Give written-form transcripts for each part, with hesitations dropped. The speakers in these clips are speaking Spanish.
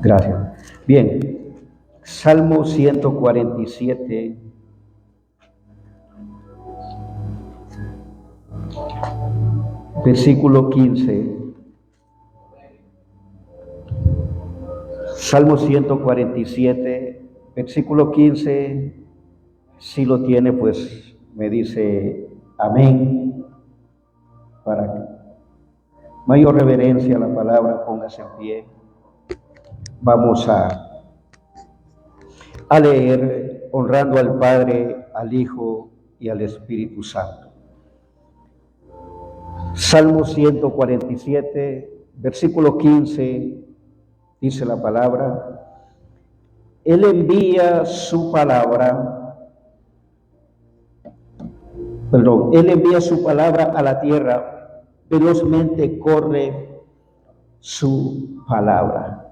Gracias. Bien, Salmo 147, versículo 15. Salmo 147, versículo 15. Si lo tiene, pues me dice amén. Para mayor reverencia a la palabra, póngase en pie. Vamos a leer honrando al Padre, al Hijo y al Espíritu Santo. Salmo 147, versículo 15, dice la palabra: Él envía su palabra, Él envía su palabra a la tierra, velozmente corre su palabra.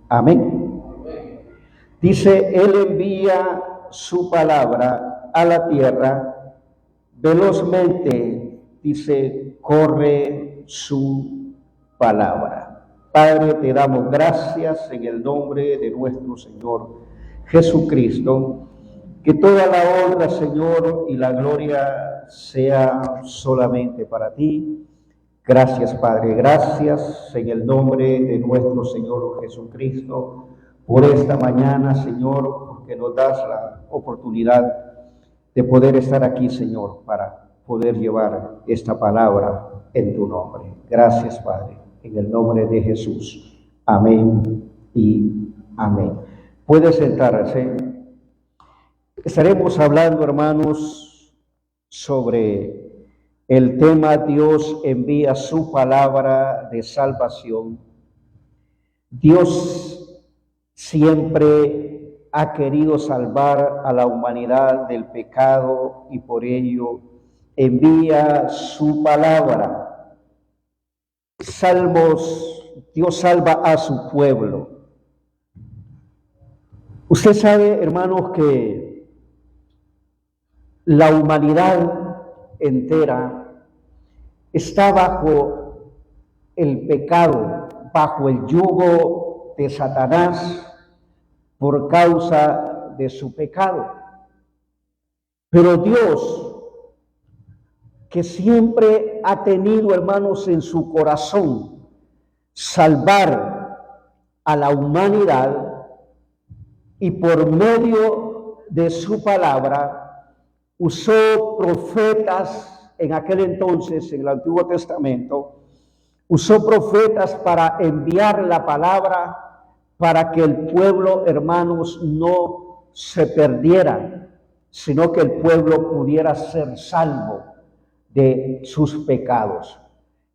Amén. Dice, Él envía su palabra a la tierra, velozmente, dice, corre su palabra. Padre, te damos gracias en el nombre de nuestro Señor Jesucristo. Que toda la honra, Señor, y la gloria sea solamente para ti. Gracias, Padre, gracias en el nombre de nuestro Señor Jesucristo por esta mañana, Señor, porque nos das la oportunidad de poder estar aquí, Señor, para poder llevar esta palabra en tu nombre. Gracias, Padre, en el nombre de Jesús. Amén y amén. Puede sentarse. Estaremos hablando, hermanos, sobre el tema Dios envía su palabra de salvación. Dios siempre ha querido salvar a la humanidad del pecado y por ello envía su palabra. Dios salva a su pueblo. Usted sabe, hermanos, que la humanidad entera está bajo el pecado, bajo el yugo de Satanás por causa de su pecado. Pero Dios, que siempre ha tenido, hermanos, en su corazón salvar a la humanidad, y por medio de su palabra usó profetas en aquel entonces, en el Antiguo Testamento, usó profetas para enviar la palabra para que el pueblo, hermanos, no se perdiera, sino que el pueblo pudiera ser salvo de sus pecados.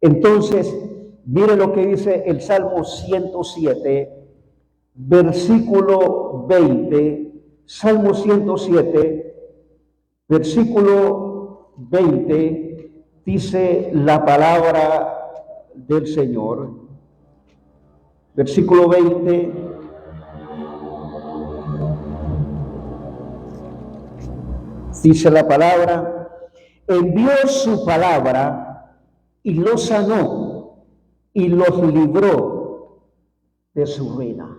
Entonces, mire lo que dice el Salmo 107, versículo 20, Salmo 107, versículo 20, dice la palabra del Señor. Versículo 20. Dice la palabra: envió su palabra y los sanó y los libró de su ruina.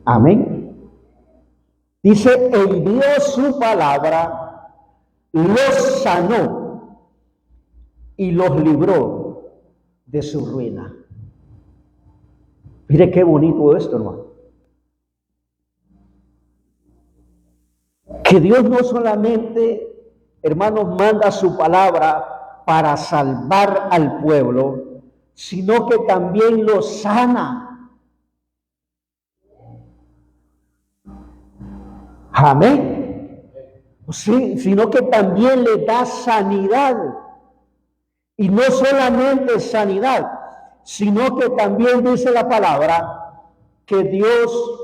Amén. Dice, envió su palabra, los sanó y los libró de su ruina. Mire qué bonito esto, hermano. Que Dios no solamente, hermanos, manda su palabra para salvar al pueblo, sino que también lo sana. Amén. Sí, sino que también le da sanidad. Y no solamente sanidad, sino que también dice la palabra que Dios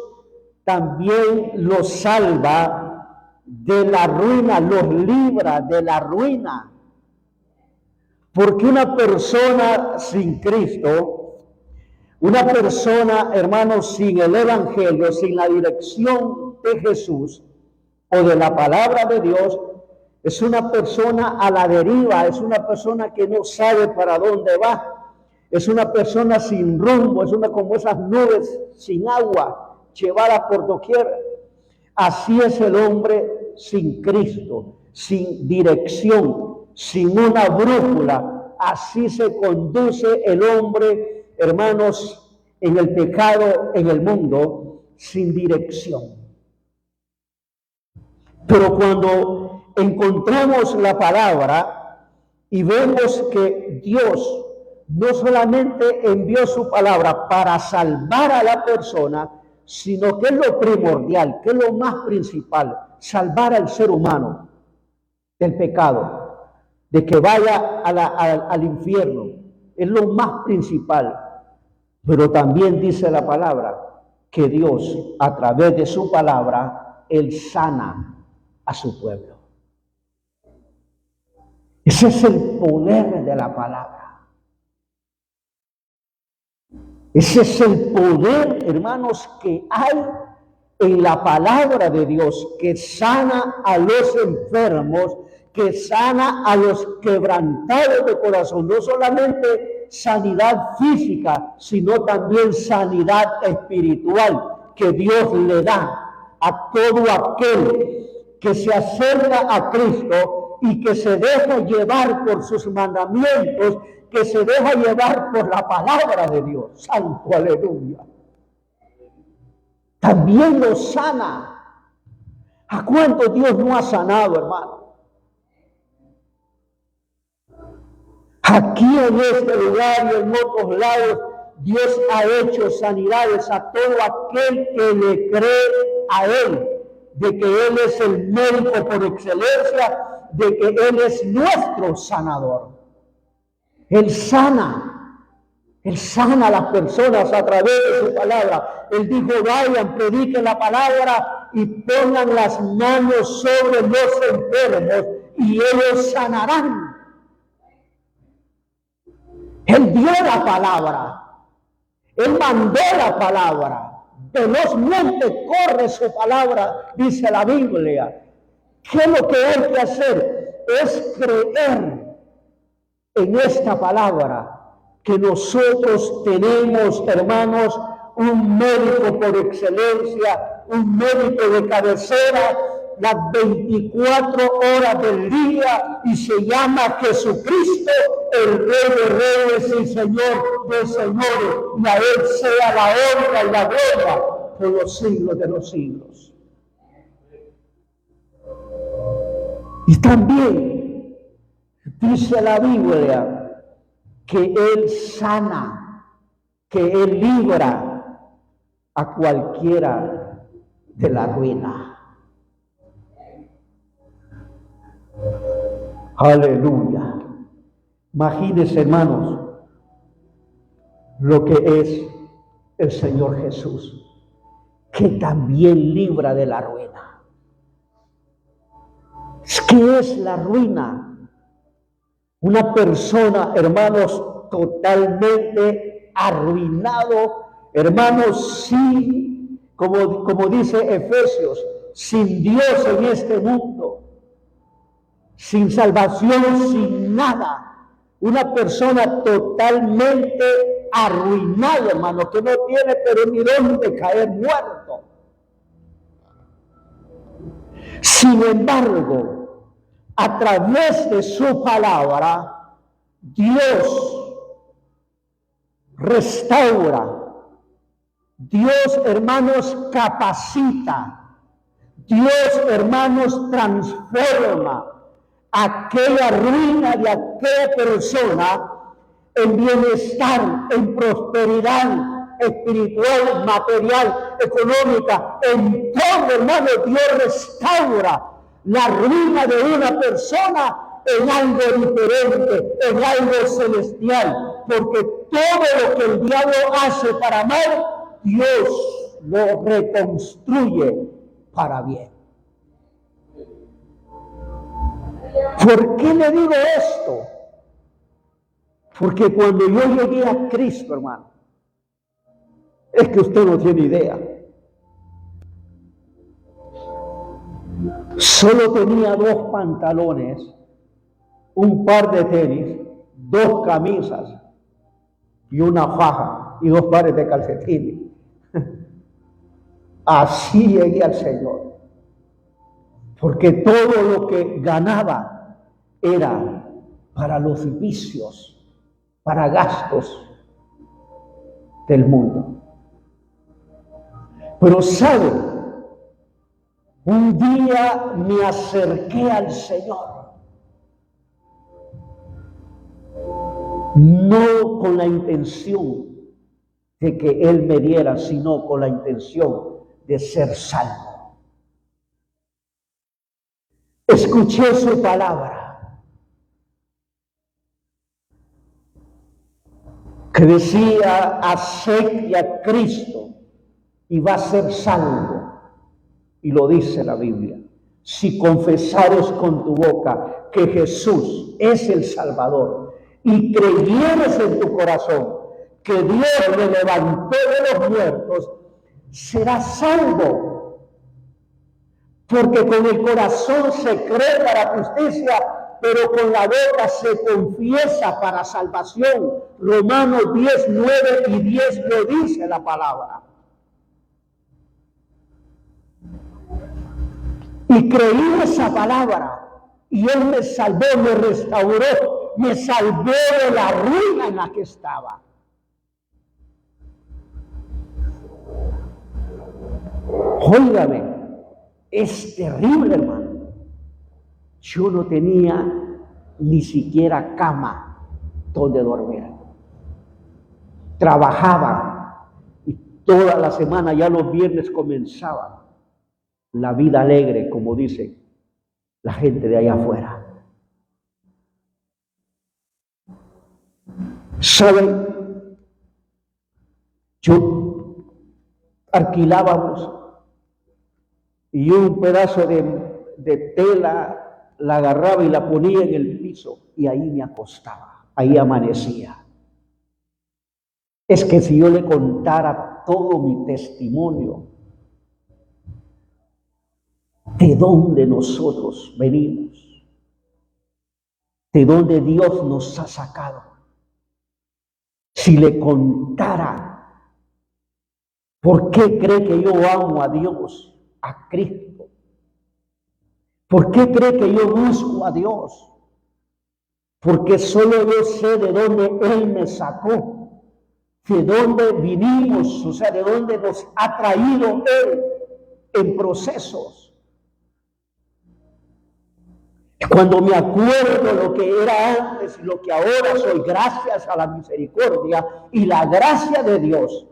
también los salva de la ruina, los libra de la ruina. Porque una persona sin Cristo, una persona, hermanos, sin el Evangelio, sin la dirección de Jesús o de la palabra de Dios, es una persona a la deriva, es una persona que no sabe para dónde va. Es una persona sin rumbo, es una como esas nubes sin agua, llevadas por doquier. Así es el hombre sin Cristo, sin dirección, sin una brújula. Así se conduce el hombre, hermanos, en el pecado, en el mundo, sin dirección. Pero cuando encontramos la palabra y vemos que Dios no solamente envió su palabra para salvar a la persona, sino que es lo primordial, que es lo más principal, salvar al ser humano del pecado, de que vaya al infierno, es lo más principal. Pero también dice la palabra que Dios, a través de su palabra, Él sana a su pueblo. Ese es el poder de la palabra. Ese es el poder, hermanos, que hay en la palabra de Dios, que sana a los enfermos, que sana a los quebrantados de corazón. No solamente sanidad física, sino también sanidad espiritual que Dios le da a todo aquel que se acerca a Cristo y que se deja llevar por sus mandamientos, que se deja llevar por la palabra de Dios. Santo, aleluya. También lo sana. ¿A cuánto Dios no ha sanado, hermano? Aquí en este lugar y en otros lados, Dios ha hecho sanidades a todo aquel que le cree a Él, de que Él es el médico por excelencia, de que Él es nuestro sanador. Él sana a las personas a través de su palabra. Él dijo, vayan, prediquen la palabra y pongan las manos sobre los enfermos y ellos sanarán. Él dio la palabra. Él mandó la palabra. Velozmente corre su palabra, dice la Biblia. ¿Qué es lo que hay que hacer? Es creer en esta palabra, que nosotros tenemos, hermanos, un médico por excelencia, un médico de cabecera, las 24 horas del día, y se llama Jesucristo, el Rey de Reyes y Señor de Señores, y a Él sea la honra y la gloria por los siglos de los siglos. Y también dice la Biblia que Él sana, que Él libra a cualquiera de la ruina. Aleluya. Imagínense, hermanos, lo que es el Señor Jesús, que también libra de la ruina. ¿Qué es la ruina? Una persona, hermanos, totalmente arruinado, hermanos, sin, como dice Efesios, sin Dios en este mundo, sin salvación, sin nada. Una persona totalmente arruinada, hermano, que no tiene pero ni dónde caer muerto. Sin embargo, a través de su palabra, Dios restaura, Dios, hermanos, capacita, Dios, hermanos, transforma aquella ruina de aquella persona en bienestar, en prosperidad espiritual, material, económica, en todo, hermano. Dios restaura la ruina de una persona en algo diferente, en algo celestial, porque todo lo que el diablo hace para mal, Dios lo reconstruye para bien. ¿Por qué le digo esto? Porque cuando yo llegué a Cristo, hermano, es que usted no tiene idea. Solo tenía 2 pantalones, un par de tenis, 2 camisas y una faja y 2 pares de calcetines. Así llegué al Señor, porque todo lo que ganaba era para los vicios, para gastos del mundo. Pero ¿sabe? Un día me acerqué al Señor, no con la intención de que Él me diera, sino con la intención de ser salvo. Escuché su palabra, que decía: acepte a Cristo y va a ser salvo. Y lo dice la Biblia: si confesares con tu boca que Jesús es el Salvador y creyeres en tu corazón que Dios le levantó de los muertos, serás salvo. Porque con el corazón se cree para justicia, pero con la boca se confiesa para salvación. Romanos 10, 9 y 10 lo dice la palabra. Y creí esa palabra, y Él me salvó, me restauró, me salvó de la ruina en la que estaba. Óigame, es terrible, hermano. Yo no tenía ni siquiera cama donde dormir. Trabajaba y toda la semana, ya los viernes comenzaba la vida alegre, como dice la gente de allá afuera. ¿Saben? Yo alquilábamos y un pedazo de tela la agarraba y la ponía en el piso y ahí me acostaba, ahí amanecía. Es que si yo le contara todo mi testimonio, de dónde nosotros venimos, de dónde Dios nos ha sacado, si le contara por qué cree que yo amo a Dios, a Cristo, por qué cree que yo busco a Dios, porque solo yo sé de dónde Él me sacó, de dónde vinimos, o sea, de dónde nos ha traído Él en procesos. Cuando me acuerdo lo que era antes y lo que ahora soy, gracias a la misericordia y la gracia de Dios.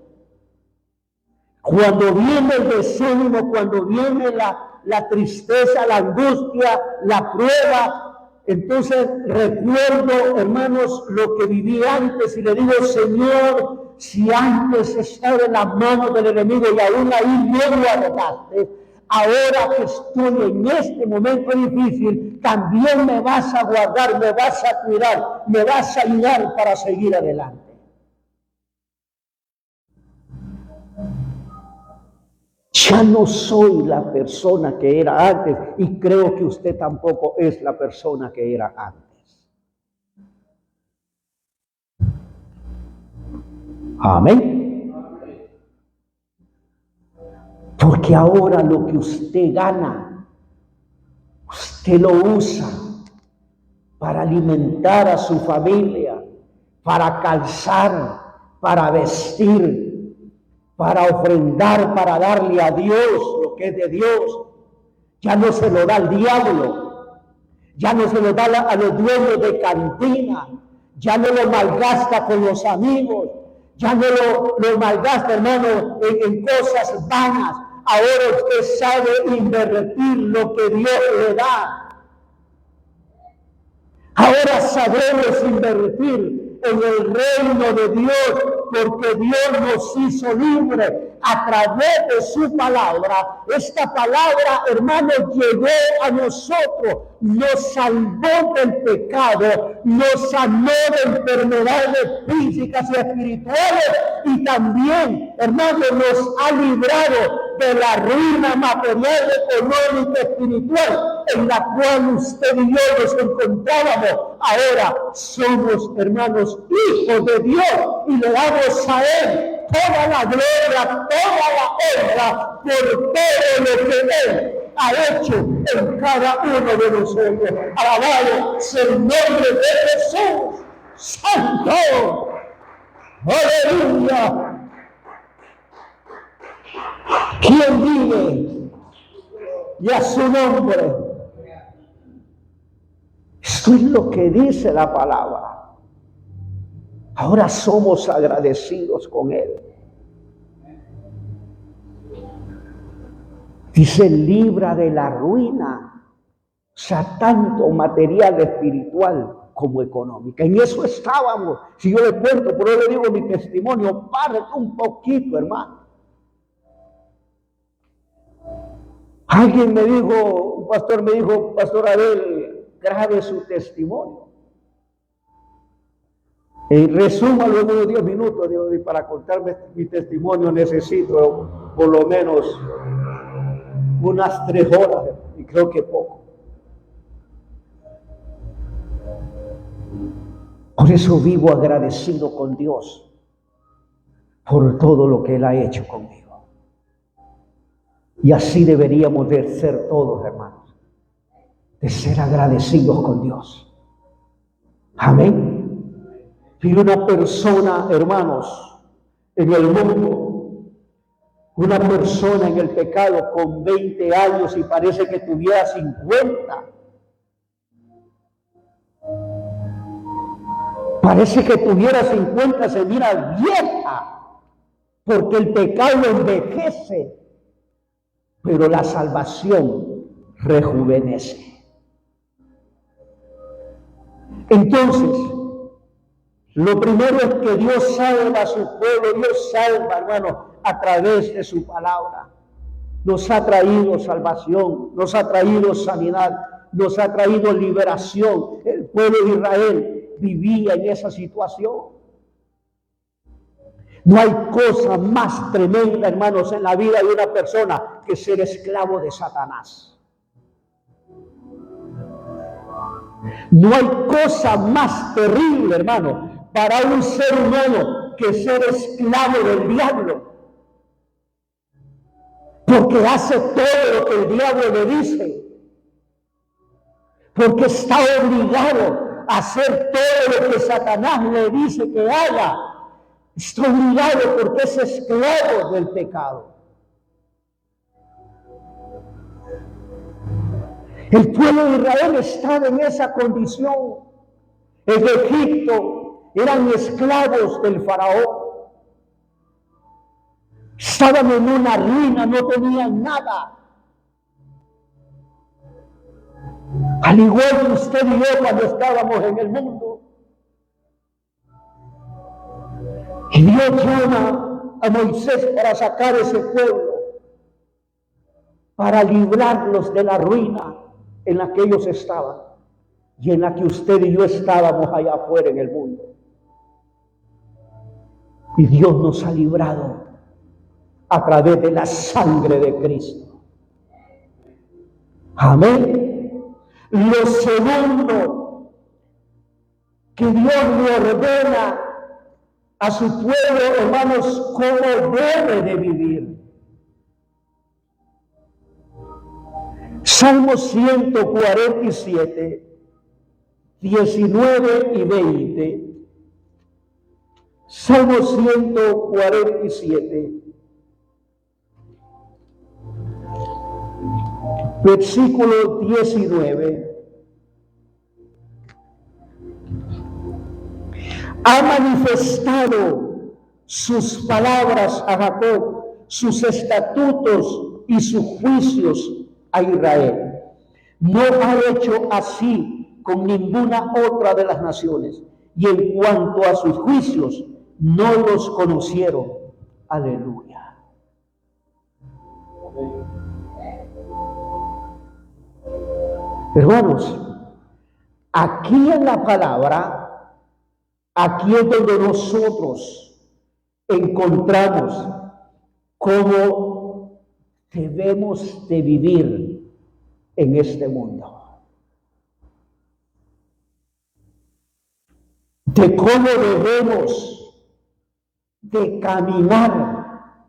Cuando viene el desánimo, cuando viene la tristeza, la angustia, la prueba, entonces recuerdo, hermanos, lo que viví antes y le digo: Señor, si antes estaba en las manos del enemigo y aún ahí no lo arrojaste, ahora que estoy en este momento difícil, también me vas a guardar, me vas a cuidar, me vas a ayudar para seguir adelante. Ya no soy la persona que era antes y creo que usted tampoco es la persona que era antes. Amén. Porque ahora lo que usted gana, usted lo usa para alimentar a su familia, para calzar, para vestir, para ofrendar, para darle a Dios lo que es de Dios. Ya no se lo da al diablo, ya no se lo da a los dueños de cantina, ya no lo malgasta con los amigos, ya no lo malgasta, hermano, en cosas vanas. Ahora usted sabe invertir lo que Dios le da. Ahora sabremos invertir en el reino de Dios, porque Dios nos hizo libres a través de su palabra. Esta palabra, hermanos, llegó a nosotros, nos salvó del pecado, nos sanó de enfermedades físicas y espirituales, y también, hermanos, nos ha librado de la ruina material, económica, espiritual en la cual usted y yo nos encontrábamos. Ahora somos, hermanos, hijos de Dios y le damos a Él toda la gloria, toda la honra por todo lo que Él ha hecho en cada uno de nosotros. Alabado sea el nombre de Jesús. Santo. Aleluya. ¿Quién vive? Y a su nombre. Esto es lo que dice la palabra. Ahora somos agradecidos con Él. Dice, libra de la ruina, o sea, tanto material, espiritual como económica. En eso estábamos. Si yo le cuento, pero le digo mi testimonio, parte un poquito, hermano. Alguien me dijo, un pastor me dijo, Pastor Abel, grabe su testimonio. Resúmalo en unos 10 minutos, digo, y para contarme mi testimonio necesito por lo menos unas 3 horas, y creo que poco. Por eso vivo agradecido con Dios por todo lo que Él ha hecho conmigo. Y así deberíamos de ser todos, hermanos, de ser agradecidos con Dios. Amén. Y una persona, hermanos, en el mundo, una persona en el pecado con 20 años y parece que tuviera 50. Parece que tuviera 50, se mira vieja, porque el pecado envejece, pero la salvación rejuvenece. Entonces, lo primero es que Dios salva a su pueblo. Dios salva, hermano, a través de su palabra. Nos ha traído salvación, nos ha traído sanidad, nos ha traído liberación. El pueblo de Israel vivía en esa situación. No hay cosa más tremenda, hermanos, en la vida de una persona que ser esclavo de Satanás. No hay cosa más terrible, hermano, para un ser humano que ser esclavo del diablo. Porque hace todo lo que el diablo le dice. Porque está obligado a hacer todo lo que Satanás le dice que haga. Está obligado porque es esclavo del pecado. El pueblo de Israel estaba en esa condición. En Egipto eran esclavos del faraón. Estaban en una ruina, no tenían nada. Al igual que usted y yo cuando estábamos en el mundo. Y Dios llama a Moisés para sacar ese pueblo, para librarlos de la ruina en la que ellos estaban y en la que usted y yo estábamos allá afuera en el mundo. Y Dios nos ha librado a través de la sangre de Cristo. Amén. Lo segundo que Dios le ordena a su pueblo, hermanos, cómo debe de vivir. Salmo 147, 19 y 20. Salmo 147, versículo 19. Ha manifestado sus palabras a Jacob, sus estatutos y sus juicios a Israel. No ha hecho así con ninguna otra de las naciones. Y en cuanto a sus juicios, no los conocieron. Aleluya. Hermanos, aquí en la palabra, aquí es donde nosotros encontramos cómo debemos de vivir en este mundo. De cómo debemos de caminar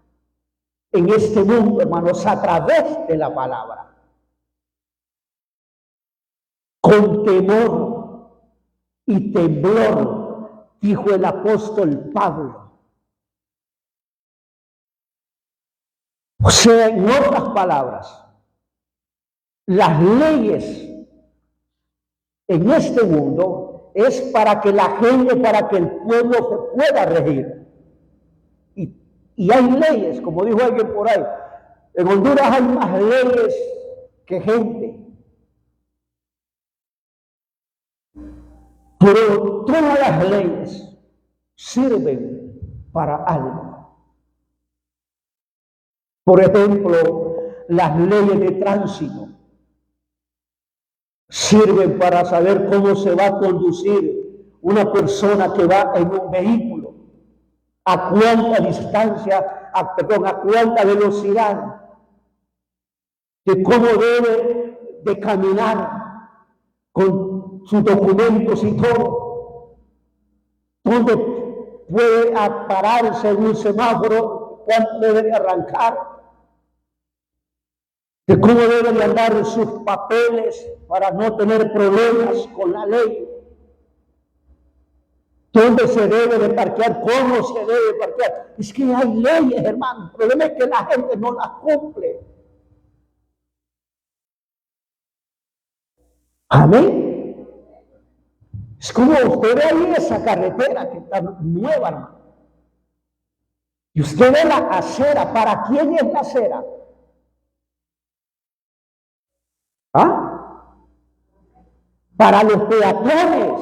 en este mundo, hermanos, a través de la palabra. Con temor y temblor, dijo el apóstol Pablo. O sea, en otras palabras, las leyes en este mundo es para que la gente, para que el pueblo se pueda regir. Y hay leyes, como dijo alguien por ahí, en Honduras hay más leyes que gente. Pero todas las leyes sirven para algo. Por ejemplo, las leyes de tránsito sirven para saber cómo se va a conducir una persona que va en un vehículo, a cuánta distancia, a cuánta velocidad, de cómo debe de caminar con sus documentos y todo, dónde puede pararse en un semáforo, cuándo debe de arrancar, de cómo debe de andar sus papeles para no tener problemas con la ley, dónde se debe de parquear, cómo se debe de parquear. Es que hay leyes, hermano. El problema es que la gente no las cumple. Amén. Es como usted ve ahí esa carretera que está nueva, hermano. Y usted ve la acera. ¿Para quién es la acera? ¿Ah? Para los peatones.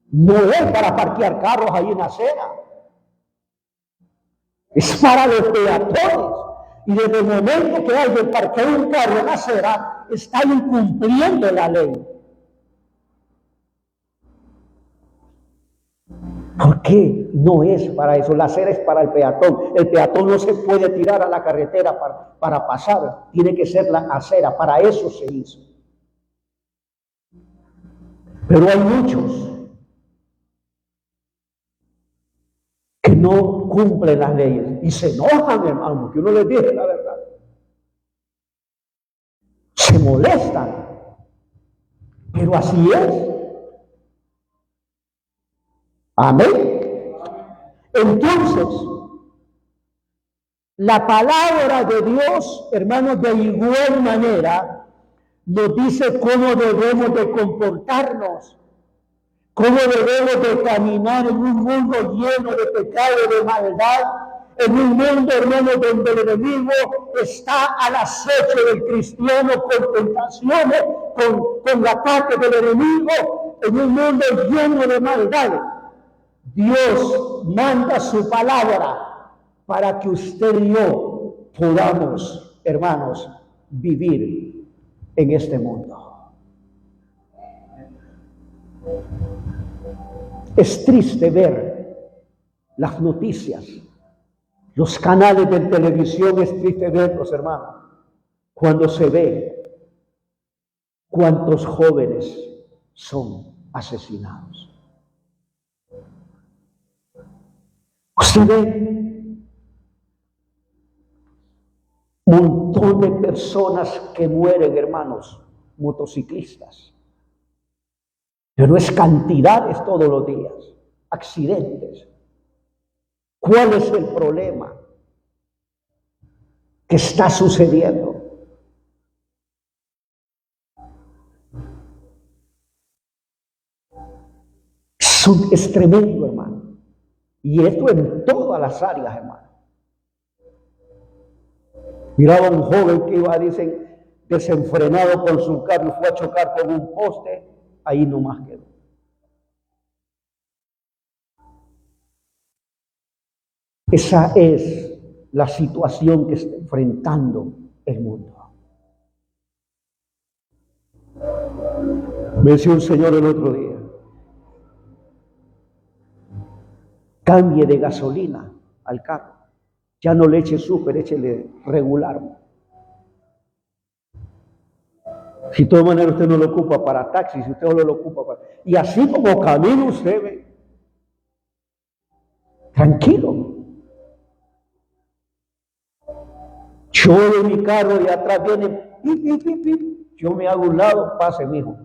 No es para parquear carros ahí en la acera. Es para los peatones. Y desde el momento que alguien parquea un carro en la acera, está incumpliendo la ley. ¿Por qué? No es para eso. La acera es para el peatón. El peatón no se puede tirar a la carretera para pasar. Tiene que ser la acera. Para eso se hizo. Pero hay muchos que no cumplen las leyes y se enojan, hermano, que uno les dice la verdad. Se molestan. Pero así es. Amén. Entonces, la palabra de Dios, hermanos, de igual manera, nos dice cómo debemos de comportarnos, cómo debemos de caminar en un mundo lleno de pecado, de maldad, en un mundo, hermanos, donde el enemigo está al acecho del cristiano con tentaciones, con ataques del enemigo, en un mundo lleno de maldad. Dios manda su palabra para que usted y yo podamos, hermanos, vivir en este mundo. Es triste ver las noticias, los canales de televisión, es triste verlos, hermanos, cuando se ve cuántos jóvenes son asesinados. Usted ve un montón de personas que mueren, hermanos, motociclistas. Pero es cantidades todos los días, accidentes. ¿Cuál es el problema que está sucediendo? Es tremendo, hermano. Y esto en todas las áreas, hermano. Miraba a un joven que iba, dicen, desenfrenado con su carro y fue a chocar con un poste, ahí nomás quedó. Esa es la situación que está enfrentando el mundo. Me decía un señor el otro día, cambie de gasolina al carro. Ya no le eche súper, échele regular. Si de todas maneras usted no lo ocupa para taxis, si usted no lo ocupa para... Y así como camina usted, ve, tranquilo. Yo de mi carro y atrás viene, pip, pip, pip, pip. Yo me hago a un lado, pase, mijo.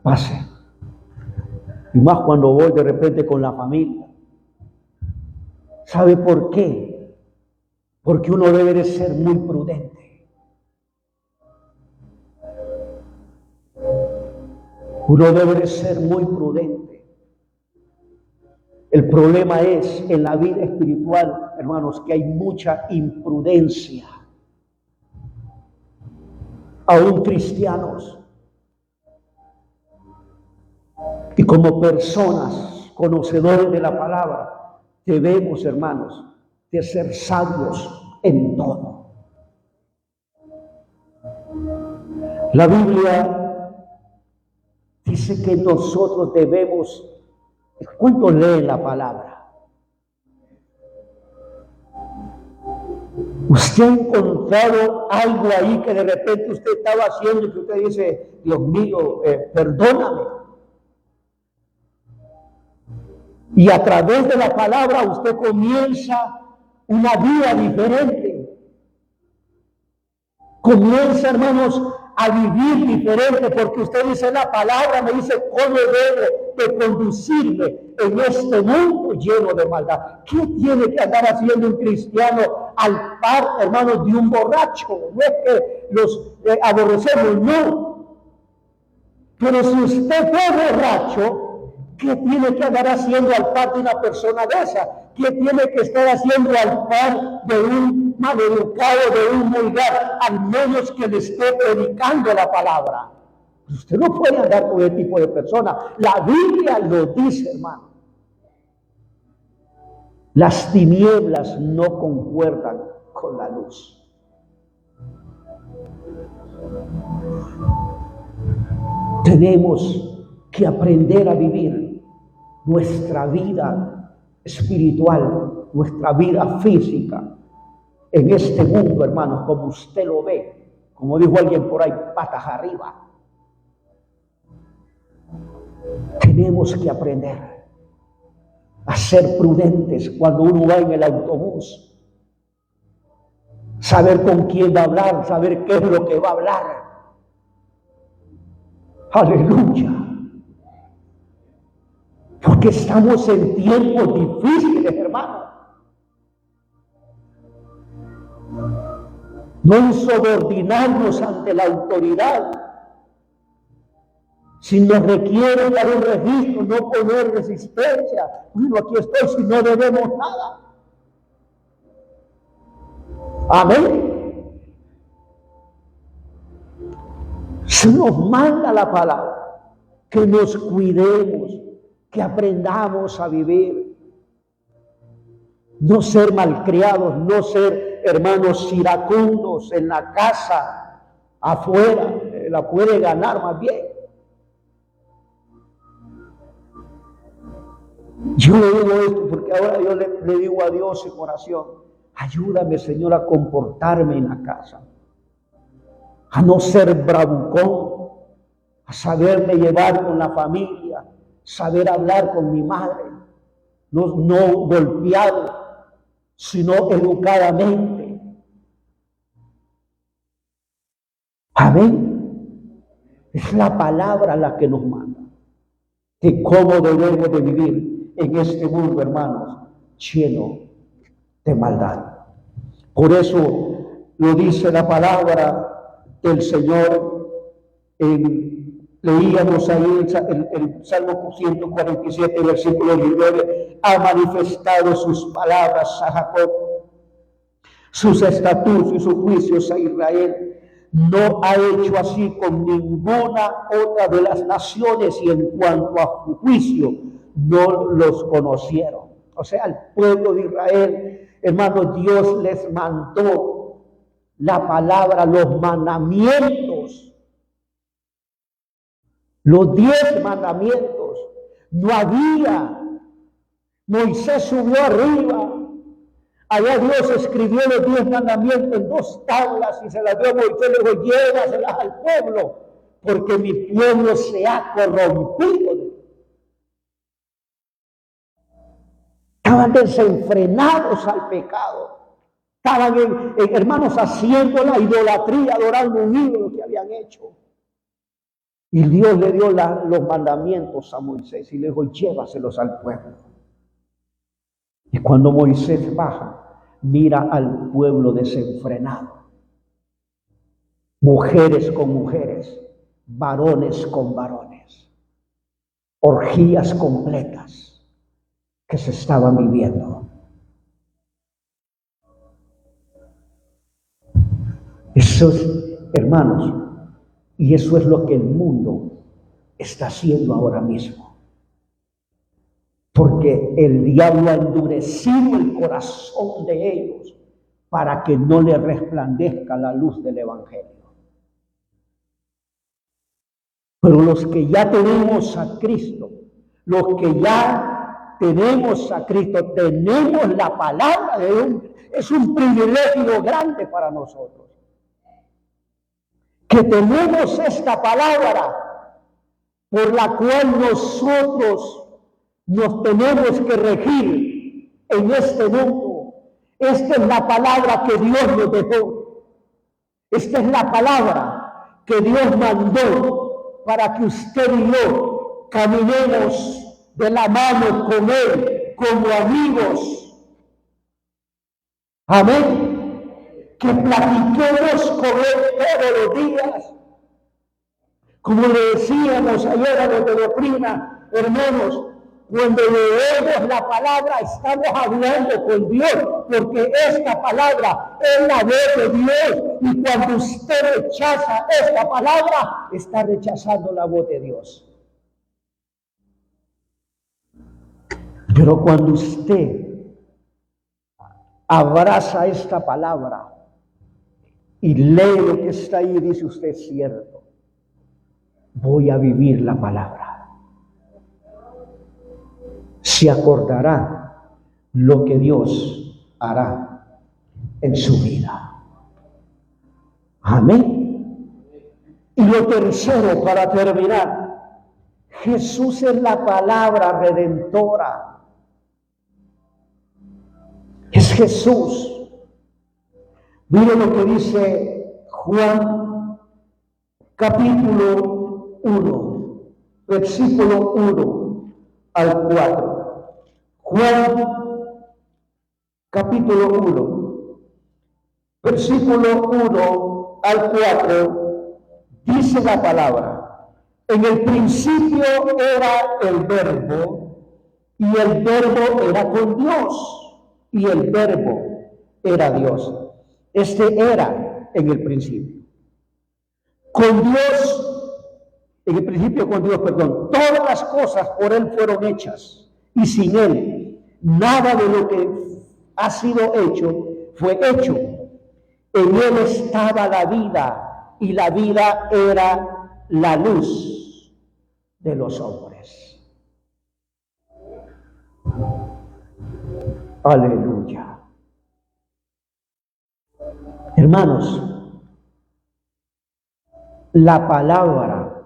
Pase. Y más cuando voy de repente con la familia. ¿Sabe por qué? Porque uno debe de ser muy prudente. Uno debe de ser muy prudente. El problema es en la vida espiritual, hermanos, que hay mucha imprudencia. Aún cristianos. Y como personas conocedores de la palabra, debemos, hermanos, de ser sabios en todo. La Biblia dice que nosotros debemos, ¿cuánto leen la palabra? ¿Usted ha encontrado algo ahí que de repente usted estaba haciendo y que usted dice, Dios mío, perdóname? Y a través de la palabra usted comienza una vida diferente. Comienza, hermanos, a vivir diferente, porque usted dice, la palabra me dice cómo debo de conducirme en este mundo lleno de maldad. ¿Qué tiene que andar haciendo un cristiano al par, hermanos, de un borracho? No es que los aborrecemos, no. Pero si usted fue borracho, ¿qué tiene que andar haciendo al par de una persona de esa? ¿Qué tiene que estar haciendo al par de un maleducado, de un vulgar, al menos que le esté predicando la palabra? Usted no puede andar con ese tipo de persona. La Biblia lo dice, hermano. Las tinieblas no concuerdan con la luz. Tenemos que aprender a vivir nuestra vida espiritual, nuestra vida física en este mundo, hermanos, como usted lo ve, como dijo alguien por ahí, patas arriba. Tenemos que aprender a ser prudentes cuando uno va en el autobús, saber con quién va a hablar, saber qué es lo que va a hablar. Aleluya. Porque estamos en tiempos difíciles, hermano. No insubordinarnos ante la autoridad. Si nos requiere dar un registro, no poner resistencia. Bueno, aquí estoy, si no debemos nada. Amén. Se nos manda la palabra que nos cuidemos, que aprendamos a vivir, no ser malcriados, no ser hermanos iracundos en la casa, afuera, la puede ganar más bien. Yo le digo esto porque ahora yo le digo a Dios en oración, ayúdame, Señor, a comportarme en la casa, a no ser bravucón, a saberme llevar con la familia, saber hablar con mi madre, no golpeado, sino educadamente. Amén. Es la palabra la que nos manda de cómo debemos de vivir en este mundo, hermanos, lleno de maldad. Por eso lo dice la palabra del Señor. Leíamos ahí el Salmo 147, versículo 19, ha manifestado sus palabras a Jacob, sus estatutos y sus juicios a Israel. No ha hecho así con ninguna otra de las naciones, y en cuanto a su juicio, no los conocieron. O sea, al pueblo de Israel, hermanos, Dios les mandó la palabra, los mandamientos, los 10 mandamientos. No había. Moisés subió arriba Allá Dios escribió los 10 mandamientos en 2 tablas y se las dio a Moisés, le dijo, llévaselas al pueblo, porque mi pueblo se ha corrompido. Estaban desenfrenados al pecado. Estaban, hermanos, haciendo la idolatría, adorando un ídolo que habían hecho. Y Dios le dio los mandamientos a Moisés y le dijo, llévaselos al pueblo. Y cuando Moisés baja, mira al pueblo desenfrenado. Mujeres con mujeres, varones con varones. Orgías completas que se estaban viviendo. Eso es, hermanos, y eso es lo que el mundo está haciendo ahora mismo. Porque el diablo ha endurecido el corazón de ellos para que no le resplandezca la luz del evangelio. Pero los que ya tenemos a Cristo, los que ya tenemos a Cristo, tenemos la palabra de Dios. Es un privilegio grande para nosotros. Que tenemos esta palabra por la cual nosotros nos tenemos que regir en este mundo. Esta es la palabra que Dios nos dejó. Esta es la palabra que Dios mandó para que usted y yo caminemos de la mano con Él como amigos. Amén. Que platiquemos con Él todos los días. Como le decíamos ayer a los de doctrina, hermanos, cuando leemos la palabra estamos hablando con Dios, porque esta palabra es la voz de Dios, y cuando usted rechaza esta palabra, está rechazando la voz de Dios. Pero cuando usted abraza esta palabra y lee lo que está ahí, dice usted, es cierto, voy a vivir la palabra. Se acordará lo que Dios hará en su vida. Amén. Y lo tercero, para terminar, Jesús es la palabra redentora. Es Jesús. Mire lo que dice Juan, capítulo 1, versículo 1 al 4. Juan, capítulo 1, versículo 1 al 4, dice la palabra: en el principio era el Verbo, y el Verbo era con Dios, y el Verbo era Dios. Este era en el principio. Con Dios, en el principio con Dios, perdón, todas las cosas por Él fueron hechas, y sin Él, nada de lo que ha sido hecho fue hecho. En Él estaba la vida, y la vida era la luz de los hombres. Aleluya. Hermanos, la palabra,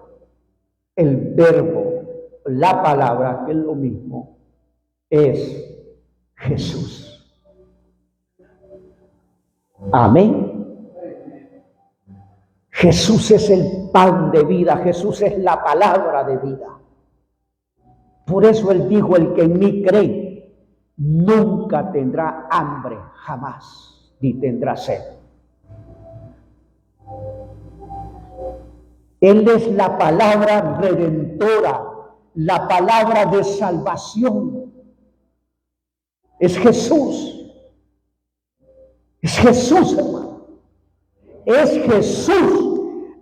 el verbo, la palabra, que es lo mismo, es Jesús. Amén. Jesús es el pan de vida, Jesús es la palabra de vida. Por eso Él dijo: el que en mí cree nunca tendrá hambre, jamás, ni tendrá sed. Él es la palabra redentora, la palabra de salvación. Es Jesús. Es Jesús, hermano. Es Jesús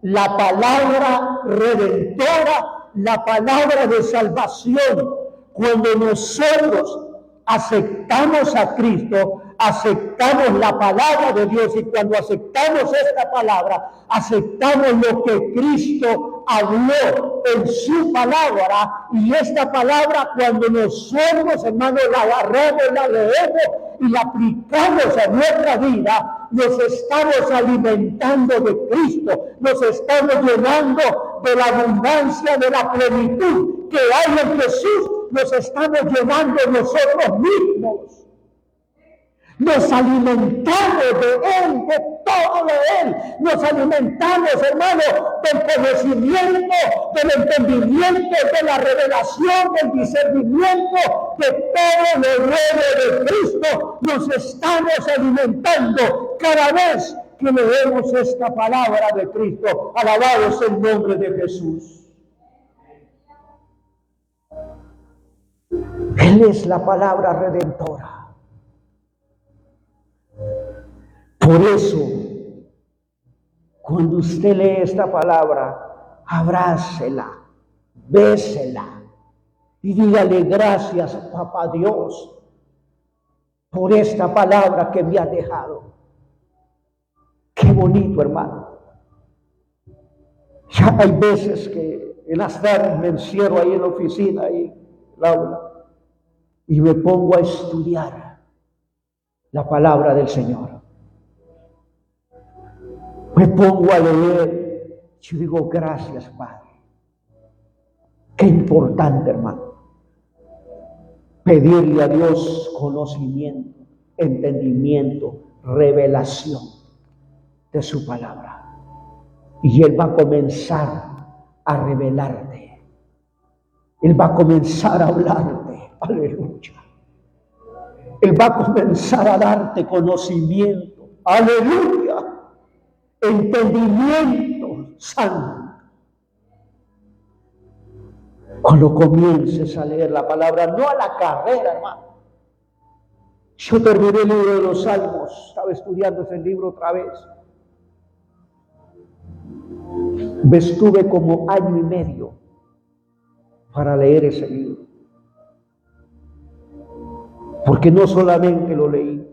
la palabra redentora, la palabra de salvación. Cuando nosotros aceptamos a Cristo, aceptamos la palabra de Dios, y cuando aceptamos esta palabra, aceptamos lo que Cristo habló en su palabra, y esta palabra cuando nosotros, hermanos, la agarramos, la leemos y la aplicamos a nuestra vida, nos estamos alimentando de Cristo, nos estamos llenando de la abundancia, de la plenitud que hay en Jesús, nos estamos llenando nosotros mismos. Nos alimentamos de Él, de todo de Él. Nos alimentamos, hermano, del conocimiento, del entendimiento, de la revelación, del discernimiento, de todo lo nuevo de Cristo. Nos estamos alimentando cada vez que leemos esta palabra de Cristo. Alabado sea el nombre de Jesús. Él es la palabra redentora. Por eso, cuando usted lee esta palabra, abrácela, bésela y dígale gracias, papá Dios, por esta palabra que me ha dejado. Qué bonito, hermano. Ya hay veces que en las tardes me encierro ahí en la oficina, ahí en el aula, y me pongo a estudiar la palabra del Señor. Me pongo a leer, yo digo gracias, Padre. Qué importante, hermano, pedirle a Dios conocimiento, entendimiento, revelación de su palabra. Y Él va a comenzar a revelarte. Él va a comenzar a hablarte. Aleluya. Él va a comenzar a darte conocimiento. Aleluya. Entendimiento santo. Cuando comiences a leer la palabra, no a la carrera, hermano. Yo terminé el libro de los Salmos, estaba estudiando ese libro otra vez. Me estuve como año y medio para leer ese libro. Porque no solamente lo leí,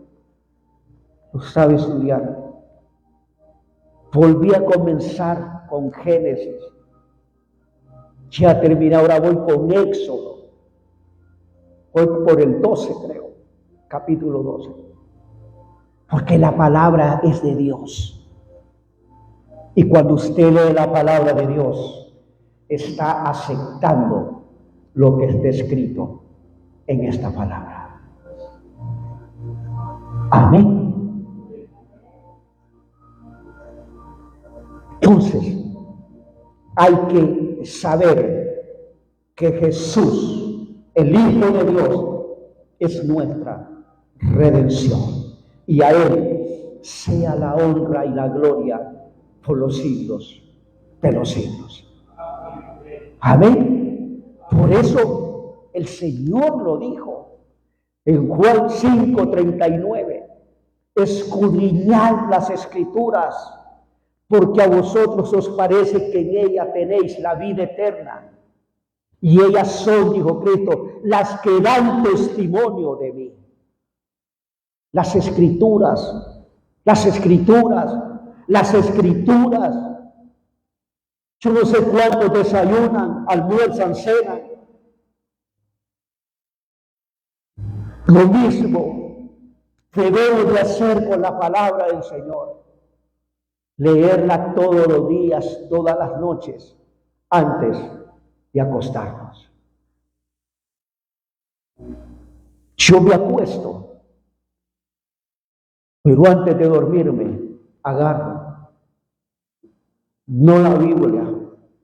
lo estaba estudiando. Volví a comenzar con Génesis. Ya terminé, ahora voy con Éxodo. Voy por el 12, creo, capítulo 12. Porque la palabra es de Dios. Y cuando usted lee la palabra de Dios, está aceptando lo que está escrito en esta palabra. Amén. Entonces, hay que saber que Jesús, el Hijo de Dios, es nuestra redención. Y a Él sea la honra y la gloria por los siglos de los siglos. Amén. Por eso el Señor lo dijo en Juan 5:39. Escudriñad las Escrituras, porque a vosotros os parece que en ella tenéis la vida eterna. Y ellas son, dijo Cristo, las que dan testimonio de mí. Las Escrituras, las Escrituras, las Escrituras. Yo no sé cuántos desayunan, almuerzan, cenan. Lo mismo debemos de hacer con la palabra del Señor. Leerla todos los días, todas las noches, antes de acostarnos. Yo me acuesto, pero antes de dormirme, agarro, no la Biblia,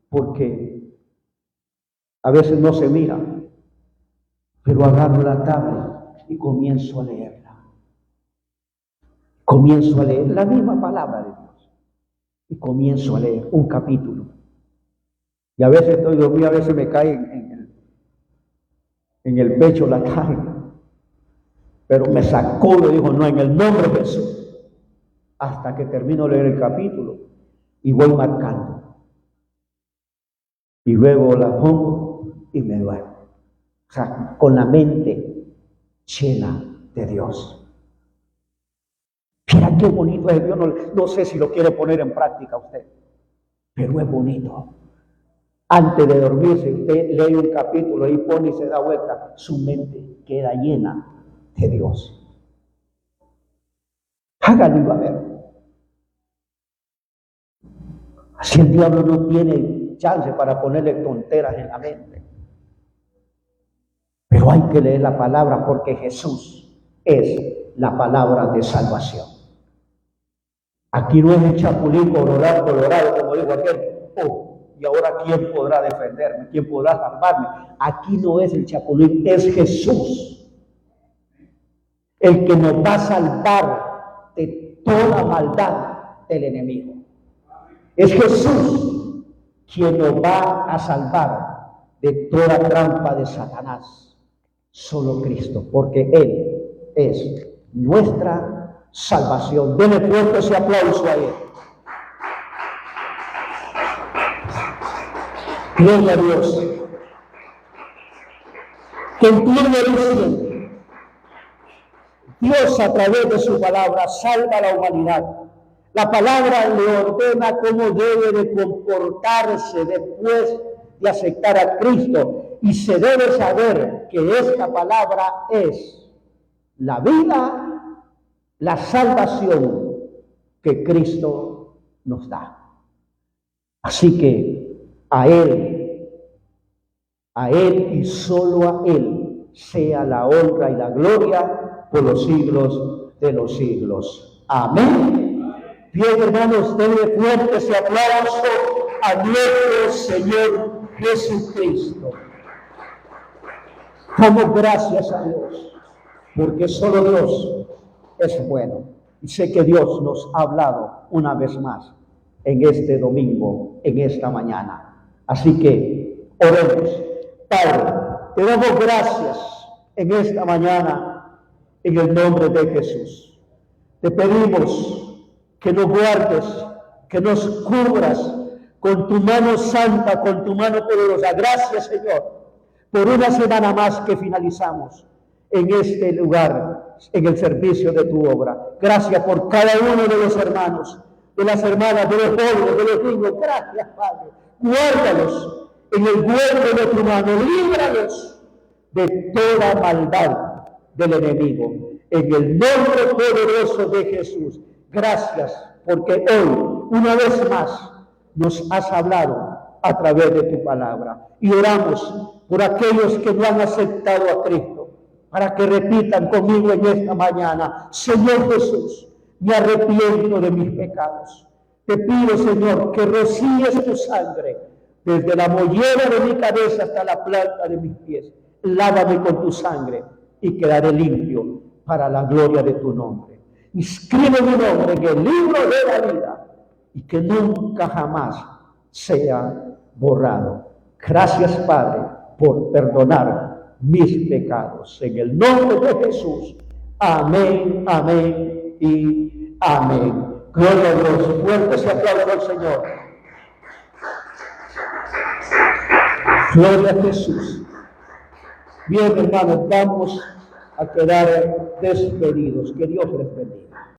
porque a veces no se mira, pero agarro la tabla y comienzo a leerla. Comienzo a leer la misma palabra de Dios. Y comienzo a leer un capítulo. Y a veces estoy dormido, a veces me cae en el pecho la carga. Pero me sacudo y digo, no, en el nombre de Jesús. Hasta que termino de leer el capítulo y voy marcando. Y luego la pongo y me duermo. O sea, con la mente llena de Dios. Vea qué bonito es Dios. No sé si lo quiere poner en práctica usted, pero es bonito. Antes de dormirse, usted lee un capítulo y pone y se da vuelta. Su mente queda llena de Dios. Hágalo y va a ver. Así el diablo no tiene chance para ponerle tonteras en la mente. Pero hay que leer la palabra porque Jesús es la palabra de salvación. Aquí no es el chapulín colorado, como dijo aquel. Oh, y ahora ¿quién podrá defenderme? ¿Quién podrá salvarme? Aquí no es el chapulín, es Jesús. El que nos va a salvar de toda maldad del enemigo. Es Jesús quien nos va a salvar de toda trampa de Satanás. Solo Cristo, porque Él es nuestra salvación. Denle fuerte ese aplauso a Él. Gloria a Dios. Que entiende diciendo, Dios a través de su palabra salva a la humanidad. La palabra le ordena cómo debe de comportarse después de aceptar a Cristo. Y se debe saber que esta palabra es la vida, la salvación que Cristo nos da. Así que a Él y solo a Él sea la honra y la gloria por los siglos de los siglos. Amén. Bien, hermanos, denle fuerte ese aplauso a nuestro Señor Jesucristo. Damos gracias a Dios, porque solo Dios es bueno. Y sé que Dios nos ha hablado una vez más en este domingo, en esta mañana. Así que oremos. Padre, te damos gracias en esta mañana, en el nombre de Jesús. Te pedimos que nos guardes, que nos cubras con tu mano santa, con tu mano poderosa. Gracias, Señor, por una semana más que finalizamos en este lugar, en el servicio de tu obra. Gracias por cada uno de los hermanos, de las hermanas, de los jóvenes, de los niños. Gracias, Padre. Guárdalos en el hueco de tu mano. Líbralos de toda maldad del enemigo. En el nombre poderoso de Jesús. Gracias, porque hoy, una vez más, nos has hablado a través de tu palabra. Y oramos por aquellos que no han aceptado a Cristo, para que repitan conmigo en esta mañana: Señor Jesús, me arrepiento de mis pecados. Te pido, Señor, que rocíes tu sangre desde la mollera de mi cabeza hasta la planta de mis pies. Lávame con tu sangre y quedaré limpio para la gloria de tu nombre. Inscribe mi nombre en el libro de la vida y que nunca jamás sea borrado. Gracias, Padre, por perdonar mis pecados. En el nombre de Jesús. Amén, amén y amén. Gloria a Dios. Fuerte ese aplauso al Señor. Gloria a Jesús. Bien, hermanos, vamos a quedar despedidos. Que Dios les bendiga.